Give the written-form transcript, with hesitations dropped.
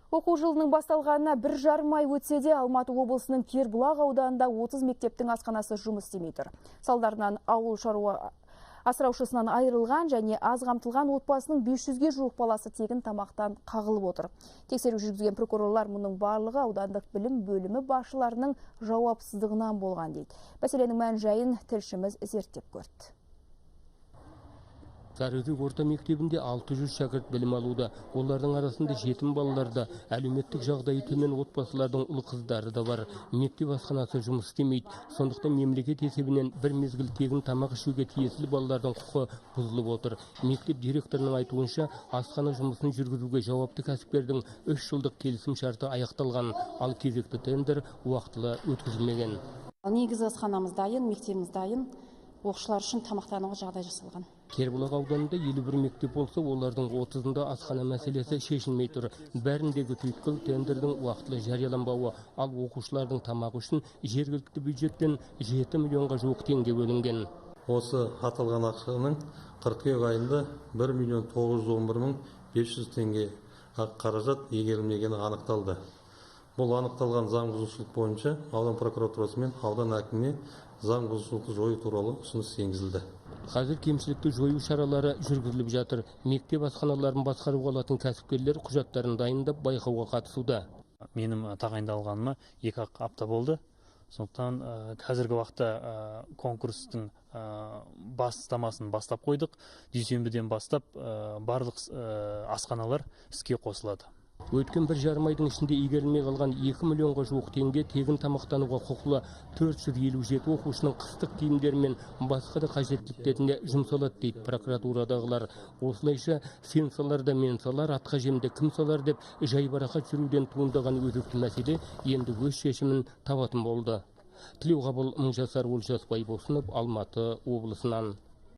Оқу жылының басталғанына 1,5 ай өтсе де Алматы облысының Кербұлақ ауданында 30 мектептің асханасы жұмыс істемей тұр. Салдарынан ауыл шаруа асыраушысынан айырылған және аз қамтылған отбасының 500-ге жуық баласы тегін тамақтан қағылып отыр. Тексеру жүргізген прокурорлар мұның барлығы аудандық білім бөлімі басшыларының жауапсыздығынан болған дейді. Мәселенің мән-жайын тілшіміз зерттеп көрді. Сарыөзек орта мектебінде 600 шәкірт білім алуда. Олардың арасында жетім балаларда, әлеуметтік жағдайы төмен отбасылардың ұл қыздары да бар. Мектеп асханасы жұмыс істемейді. Сондықтан мемлекет есебінен бір мезгіл тегін тамақ ішуге тиесілі балалардың құқы бұзылып отыр. Мектеп директорының айтуынша, асхана жұмысын жүргізуге жауапты кәсіпкердің 3 жылдық келісім шарты аяқталған, ал кезекті тендер уақытылы өткізілмеген. Негізі асханамыз дайын, мектебіміз дайын. Оқушылар үшін тамақтануға жағдай жасалған. Кербұлақ ауданында 51 мектеп болса, олардың 30-ында асхана мәселесі шешілмей тұр. Бәріндегі түйткіл тендердің уақытылы жарияланбауы, ал оқушылардың тамағы үшін жергілікті бюджеттен 7 миллионға жуық теңге бөлінген. Осы аталған ақшаның қыркүйек айында 1.911.500 теңге қаражат игерілмегені анықталды. Бұл анықталған заң бұзушылық бойынша аудан прокуратурасы мен аудан әкіміне заң бұзушылықты жою туралы ұсыныс енгізілді. Қазір кемшілікті жою шаралары жүргізіліп жатыр. Мектеп асханаларын басқаруға алатын кәсіпкерлер құжаттарын дайындап байқауға қатысуда. Менің тағайындалғаныма 2 апта болды. Сондықтан қазіргі уақытта конкурстың бастамасын бастап қойдық. Дүйсенбіден бастап барлық асханалар іске қосылады. Өткен 1,5 айдың ішінде игерілмей қалған 2 миллионға жуық теңге тегін тамақтануға құқылы 457 оқушының қыстық киімдері мен басқа да қажеттіліктеріне жұмсалады дейді прокуратурадағылар. Осылайша сен салар да мен салар, атқа жемді кім салар деп жайбарақат жүруден туындаған өзекті мәселе енді өз шешімін табатын болды. Тілеуғабыл Мыңжасар Олжас Байбосынов, Алматы облысынан.